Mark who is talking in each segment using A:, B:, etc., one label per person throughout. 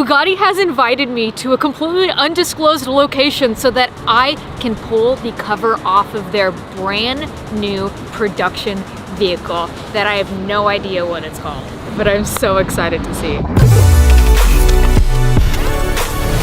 A: Bugatti has invited me to a completely undisclosed location so that I can pull the cover off of their brand new production vehicle that I have no idea what it's called, but I'm so excited to see.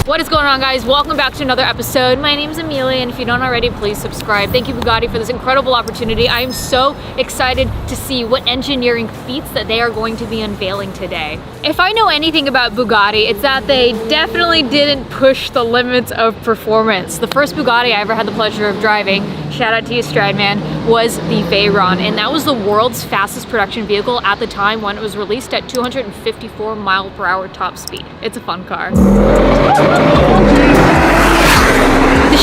A: What is going on, guys? Welcome back to another episode. My name is Amelia, and if you don't already, please subscribe. Thank you, Bugatti, for this incredible opportunity. I am so excited to see what engineering feats that they are going to be unveiling today. If I know anything about Bugatti, it's that they definitely didn't push the limits of performance. The first Bugatti I ever had the pleasure of driving, shout out to you, Stradman, was the Veyron, and that was the world's fastest production vehicle at the time when it was released at 254 mile per hour top speed. It's a fun car. The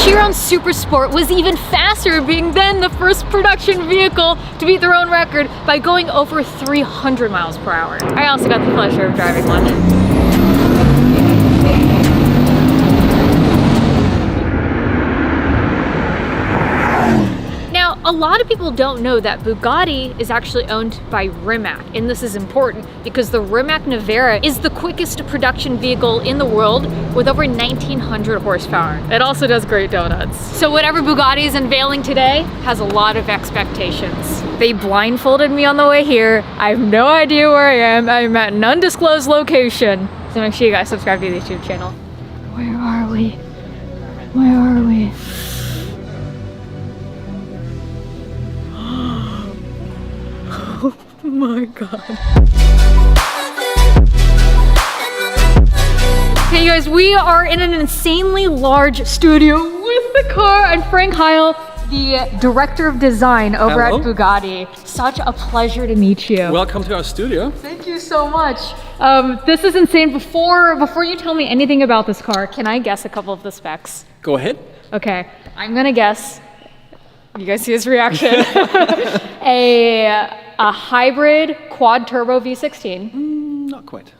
A: Chiron Super Sport was even faster, being then the first production vehicle to beat their own record by going over 300 miles per hour. I also got the pleasure of driving one. A lot of people don't know that Bugatti is actually owned by Rimac, and this is important because the Rimac Nevera is the quickest production vehicle in the world with over 1,900 horsepower. It also does great donuts. So whatever Bugatti is unveiling today has a lot of expectations. They blindfolded me on the way here. I have no idea where I am. I'm at an undisclosed location. So make sure you guys subscribe to the YouTube channel. Where are we? Where are we? Oh my god. Hey guys, we are in an insanely large studio with the car and Frank Heil, the director of design over at Bugatti. Such a pleasure to meet you.
B: Welcome to our studio.
A: Thank you so much. This is insane. Before you tell me anything about this car, can I guess a couple of the specs?
B: Go ahead.
A: Okay, I'm gonna guess. You guys see his reaction. A hybrid quad turbo V16.
B: Not quite.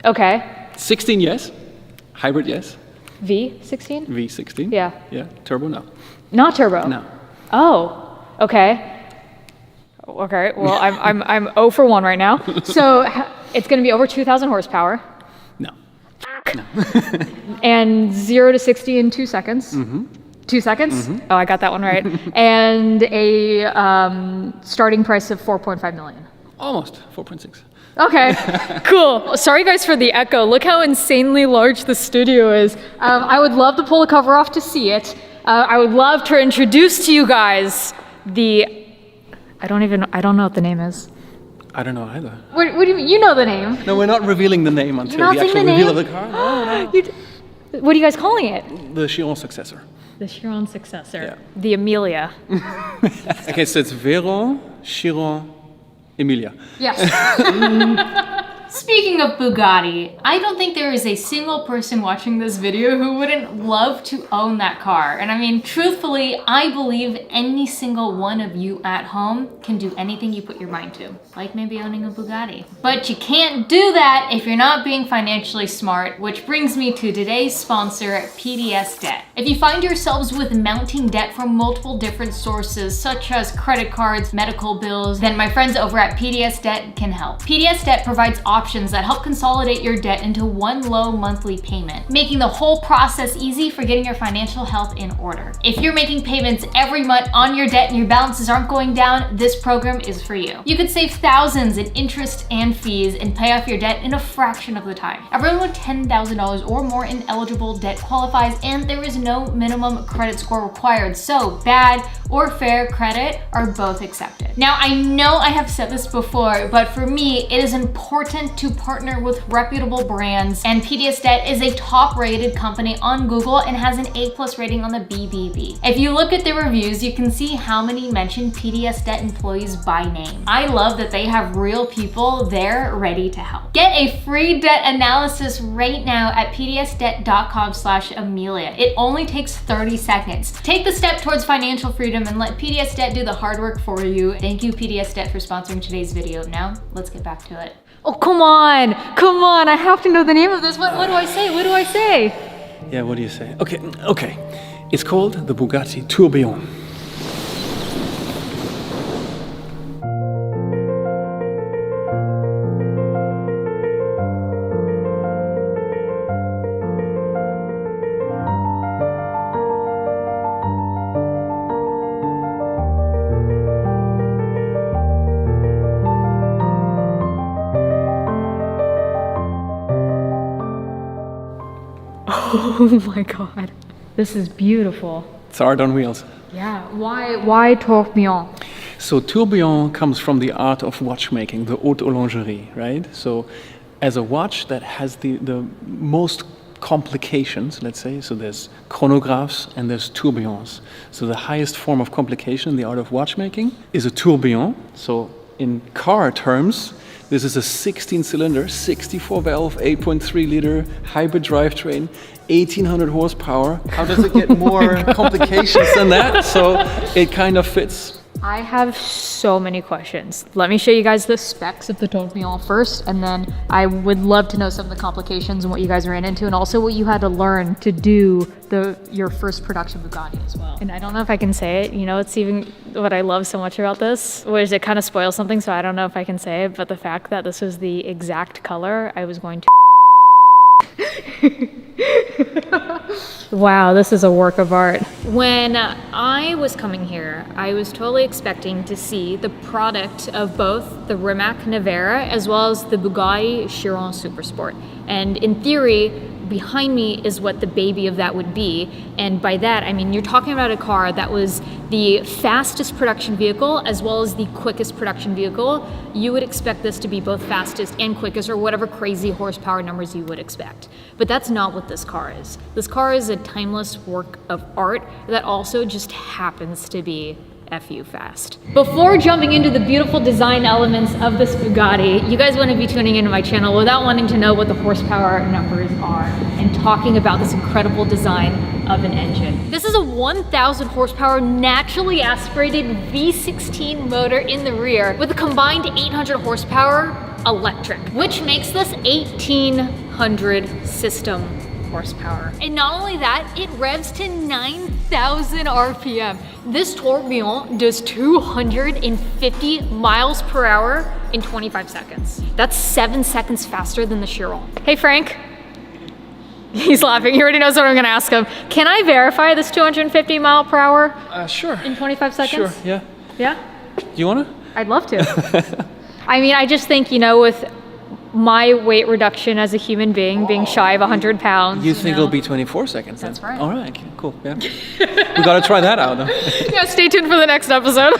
A: Okay.
B: 16, yes. Hybrid, yes.
A: V16?
B: V16.
A: Yeah.
B: Yeah. Turbo, no.
A: Not turbo.
B: No.
A: Oh. Okay. Okay. Well, I'm 0 for 1 right now. So it's going to be over 2,000 horsepower.
B: No. No.
A: And 0 to 60 in 2 seconds. Mm-hmm. 2 seconds? Mm-hmm. Oh, I got that one right. And a starting price of 4.5 million.
B: Almost 4.6.
A: Okay, cool. Sorry guys for the echo. Look how insanely large the studio is. I would love to pull the cover off to see it. I would love to introduce to you guys the, I don't know what the name is.
B: I don't know either.
A: What do you mean? You know the name.
B: No, we're not revealing the name until the actual reveal of the car. No.
A: What are you guys calling it?
B: The Chiron successor.
A: The Chiron successor.
B: Yeah.
A: The Emelia.
B: Okay, so it's Veyron, Chiron, Emilia.
A: Yes.
C: Speaking of Bugatti, I don't think there is a single person watching this video who wouldn't love to own that car. And I mean, truthfully, I believe any single one of you at home can do anything you put your mind to, like maybe owning a Bugatti. But you can't do that if you're not being financially smart, which brings me to today's sponsor, PDS Debt. If you find yourselves with mounting debt from multiple different sources, such as credit cards, medical bills, then my friends over at PDS Debt can help. PDS Debt provides options that help consolidate your debt into one low monthly payment, making the whole process easy for getting your financial health in order. If you're making payments every month on your debt and your balances aren't going down, this program is for you. You could save thousands in interest and fees and pay off your debt in a fraction of the time. Everyone with $10,000 or more in eligible debt qualifies, and there is no minimum credit score required, so bad or fair credit are both accepted. Now, I know I have said this before, but for me, it is important to partner with reputable brands, and PDS Debt is a top-rated company on Google and has an A+ rating on the BBB. If you look at the reviews, you can see how many mention PDS Debt employees by name. I love that they have real people there ready to help. Get a free debt analysis right now at pdsdebt.com/Amelia. It only takes 30 seconds. Take the step towards financial freedom and let PDS Debt do the hard work for you. Thank you, PDS Debt, for sponsoring today's video. Now, let's get back to it.
A: Oh, come on, I have to know the name of this. What do I say?
B: Yeah, what do you say? Okay. It's called the Bugatti Tourbillon.
A: Oh my God. This is beautiful.
B: It's art on wheels.
A: Yeah, why Tourbillon?
B: So tourbillon comes from the art of watchmaking, the haute horlogerie, right? So as a watch that has the most complications, let's say, so there's chronographs and there's tourbillons. So the highest form of complication in the art of watchmaking is a tourbillon. So in car terms, this is a 16-cylinder, 64-valve, 8.3-liter hybrid drivetrain, 1,800 horsepower. How does it get more complications than that? So it kind of fits.
A: I have so many questions. Let me show you guys the specs of the Tourbillon first, and then I would love to know some of the complications and what you guys ran into, and also what you had to learn to do your first production Bugatti as well. And I don't know if I can say it, you know, it's even what I love so much about this, which it kind of spoils something, so I don't know if I can say it, but the fact that this was the exact color I was going to Wow, this is a work of art. When I was coming here, I was totally expecting to see the product of both the Rimac Nevera as well as the Bugatti Chiron Supersport. And in theory, behind me is what the baby of that would be. And by that, I mean, you're talking about a car that was the fastest production vehicle as well as the quickest production vehicle. You would expect this to be both fastest and quickest, or whatever crazy horsepower numbers you would expect. But that's not what this car is. This car is a timeless work of art that also just happens to be FU fast. Before jumping into the beautiful design elements of this Bugatti, you guys want to be tuning into my channel without wanting to know what the horsepower numbers are and talking about this incredible design of an engine. This is a 1,000 horsepower naturally aspirated V16 motor in the rear with a combined 800 horsepower electric, which makes this 1,800 system horsepower. And not only that, it revs to 9,000 RPM. This Tourbillon does 250 miles per hour in 25 seconds. That's 7 seconds faster than the Chiron. Hey Frank. He's laughing. He already knows what I'm gonna ask him. Can I verify this 250 mile per hour?
B: Sure.
A: In 25 seconds?
B: Sure, yeah.
A: Yeah?
B: Do you wanna?
A: I'd love to. I mean, I just think, you know, with my weight reduction as a human being shy of 100 pounds.
B: You think it'll be 24 seconds?
A: That's
B: then?
A: right.
B: All right, okay, cool. Yeah. We gotta try that out.
A: Yeah, stay tuned for the next episode.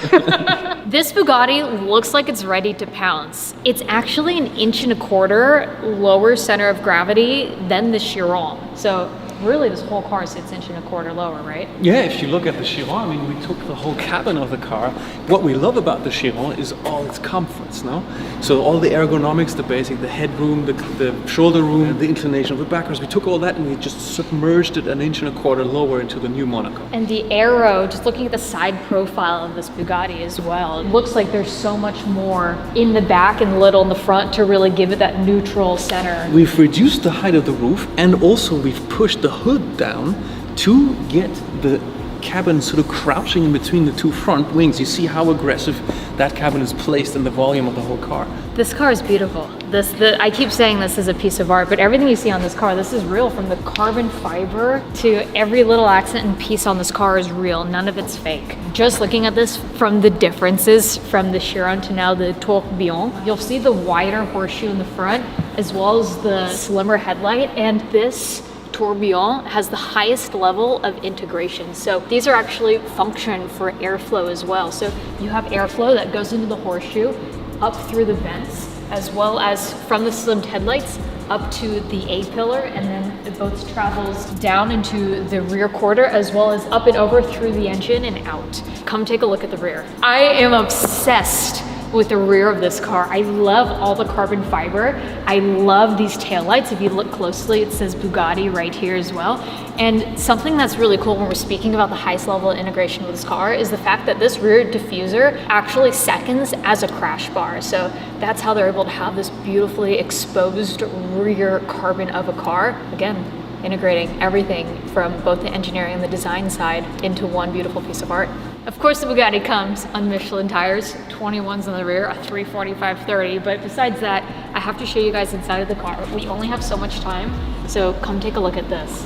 A: This Bugatti looks like it's ready to pounce. It's actually 1.25 inches lower center of gravity than the Chiron. So really this whole car sits 1.25 inches lower, right?
B: Yeah, if you look at the Chiron, I mean, we took the whole cabin of the car. What we love about the Chiron is all its comforts, no? So all the ergonomics, the headroom, the shoulder room, the inclination of the backwards, we took all that and we just submerged it 1.25 inches lower into the new Monaco.
A: And the aero, just looking at the side profile of this Bugatti as well, it looks like there's so much more in the back and little in the front to really give it that neutral center.
B: We've reduced the height of the roof, and also we've pushed the hood down to get the cabin sort of crouching in between the two front wings. You see how aggressive that cabin is placed in the volume of the whole car.
A: This car is beautiful. I keep saying this is a piece of art, but everything you see on this car, this is real. From the carbon fiber to every little accent and piece on this car is real. None of it's fake. Just looking at this from the differences from the Chiron to now the Tourbillon, you'll see the wider horseshoe in the front as well as the slimmer headlight, and this Tourbillon has the highest level of integration. So these are actually function for airflow as well. So you have airflow that goes into the horseshoe, up through the vents, as well as from the slimmed headlights up to the A-pillar, and then it both travels down into the rear quarter as well as up and over through the engine and out. Come take a look at the rear. I am obsessed with the rear of this car. I love all the carbon fiber. I love these taillights. If you look closely, it says Bugatti right here as well. And something that's really cool when we're speaking about the highest level of integration with this car is the fact that this rear diffuser actually seconds as a crash bar. So that's how they're able to have this beautifully exposed rear carbon of a car. Again, integrating everything from both the engineering and the design side into one beautiful piece of art. Of course, the Bugatti comes on Michelin tires, 21s on the rear, a 340/530, but besides that, I have to show you guys inside of the car. We only have so much time, so come take a look at this.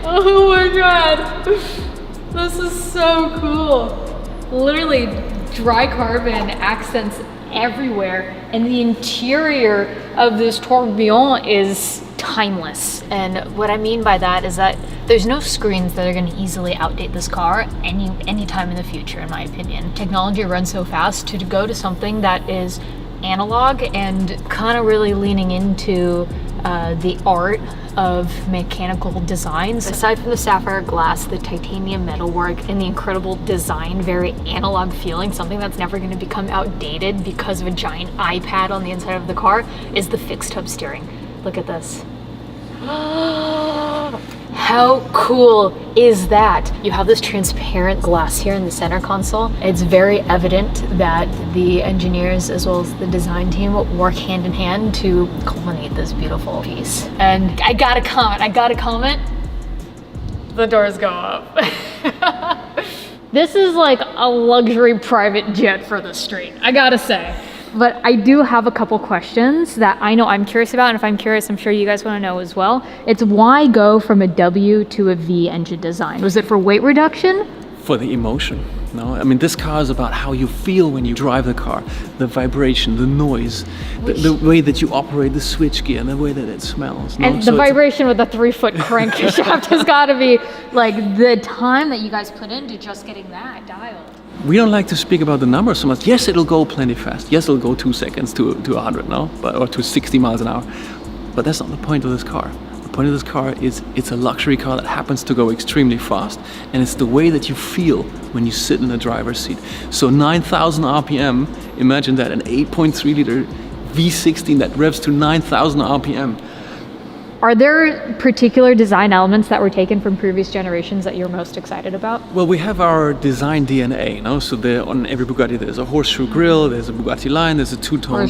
A: Oh my god, this is so cool. Literally, dry carbon accents everywhere, and the interior of this Tourbillon is timeless. And what I mean by that is that there's no screens that are going to easily outdate this car any time in the future, in my opinion. Technology runs so fast. To go to something that is analog and kind of really leaning into the art of mechanical designs. Aside from the sapphire glass, the titanium metalwork, and the incredible design, very analog feeling, something that's never going to become outdated because of a giant iPad on the inside of the car, is the fixed hub steering. Look at this. How cool is that? You have this transparent glass here in the center console. It's very evident that the engineers as well as the design team work hand in hand to culminate this beautiful piece. And I gotta comment. The doors go up. This is like a luxury private jet for the street, I gotta say. But I do have a couple questions that I know I'm curious about, and if I'm curious, I'm sure you guys want to know as well. It's why go from a W to a V engine design? Was it for weight reduction?
B: For the emotion. No, I mean, this car is about how you feel when you drive the car, the vibration, the noise, the way that you operate the switchgear, and the way that it smells. No?
A: And the vibration with the 3-foot crankshaft has got to be like the time that you guys put into just getting that dialed.
B: We don't like to speak about the numbers so much. Yes, it'll go plenty fast. Yes, it'll go 2 seconds to 100 now, or to 60 miles an hour. But that's not the point of this car. The point of this car is it's a luxury car that happens to go extremely fast, and it's the way that you feel when you sit in the driver's seat. So 9,000 RPM, imagine that, an 8.3 liter V16 that revs to 9,000 RPM.
A: Are there particular design elements that were taken from previous generations that you're most excited about?
B: Well, we have our design DNA, you know? So there, on every Bugatti there's a horseshoe grille, there's a Bugatti line, there's a two-tone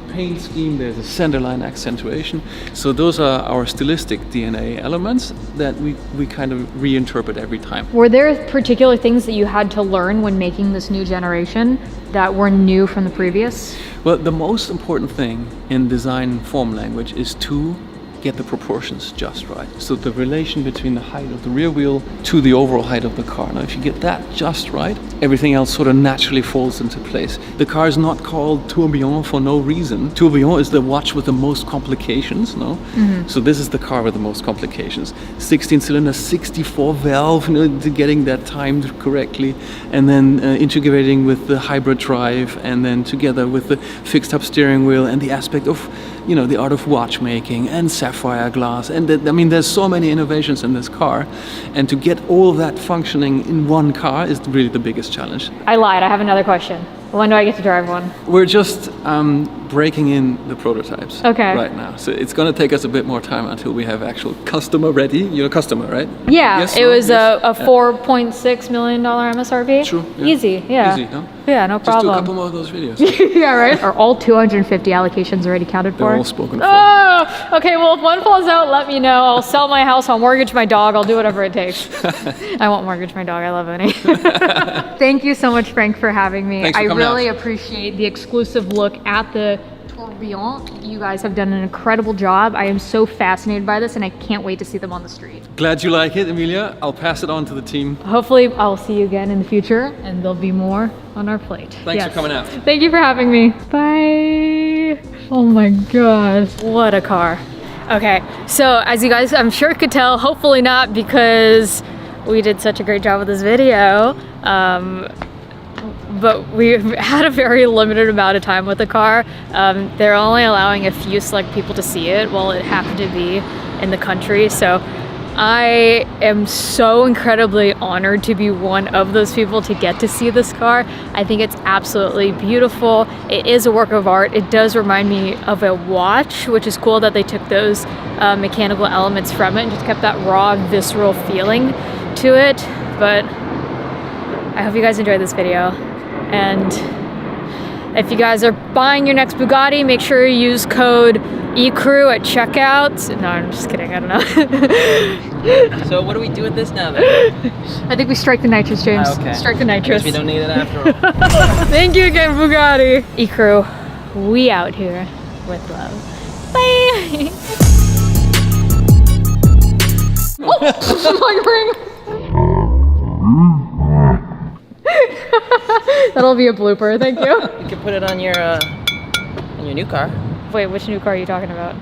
B: paint scheme, there's a centerline accentuation. So those are our stylistic DNA elements that we kind of reinterpret every time.
A: Were there particular things that you had to learn when making this new generation that were new from the previous?
B: Well, the most important thing in design form language is to get the proportions just right. So the relation between the height of the rear wheel to the overall height of the car. Now, if you get that just right, everything else sort of naturally falls into place. The car is not called Tourbillon for no reason. Tourbillon is the watch with the most complications, no? Mm-hmm. So this is the car with the most complications. 16-cylinder, 64 valve, you know, getting that timed correctly, and then integrating with the hybrid drive, and then together with the fixed hub steering wheel and the aspect of, you know, the art of watchmaking and sapphire glass. And I mean, there's so many innovations in this car. And to get all of that functioning in one car is really the biggest challenge.
A: I lied, I have another question. When do I get to drive one?
B: We're just breaking in the prototypes right now. So it's going to take us a bit more time until we have actual customer ready. You're a customer, right?
A: Yeah,
B: yes,
A: it was a $4.6 million MSRP.
B: True. Yeah.
A: Easy, yeah.
B: Easy, no?
A: Yeah, no problem.
B: Just do a couple more of those videos.
A: Yeah, right? Are all 250 allocations already counted for?
B: They're all spoken for.
A: Oh, okay, well, if one falls out, let me know. I'll sell my house, I'll mortgage my dog, I'll do whatever it takes. I won't mortgage my dog, I love Vinny. Thank you so much, Frank, for having me.
B: Thanks for coming
A: really
B: out.
A: Appreciate the exclusive look at the Tourbillon. You guys have done an incredible job. I am so fascinated by this and I can't wait to see them on the street.
B: Glad you like it, Emilia. I'll pass it on to the team.
A: Hopefully I'll see you again in the future and there'll be more on our plate.
B: Thanks for coming out.
A: Thank you for having me. Bye. Oh my God, what a car. Okay, so as you guys I'm sure could tell, hopefully not because we did such a great job with this video. But we've had a very limited amount of time with the car. They're only allowing a few select people to see it while it happened to be in the country. So I am so incredibly honored to be one of those people to get to see this car. I think it's absolutely beautiful. It is a work of art. It does remind me of a watch, which is cool that they took those mechanical elements from it and just kept that raw, visceral feeling to it. But I hope you guys enjoyed this video. And if you guys are buying your next Bugatti, make sure you use code ECREW at checkout. No, I'm just kidding, I don't know.
D: So what do we do with this now then?
A: I think we strike the nitrous, James.
D: Okay.
A: Strike the nitrous.
D: Guess we don't need it after all.
A: Thank you again, Bugatti. ECREW, we out here with love. Bye. Oh, my ring. That'll be a blooper, thank you.
D: You can put it on your new car.
A: Wait, which new car are you talking about?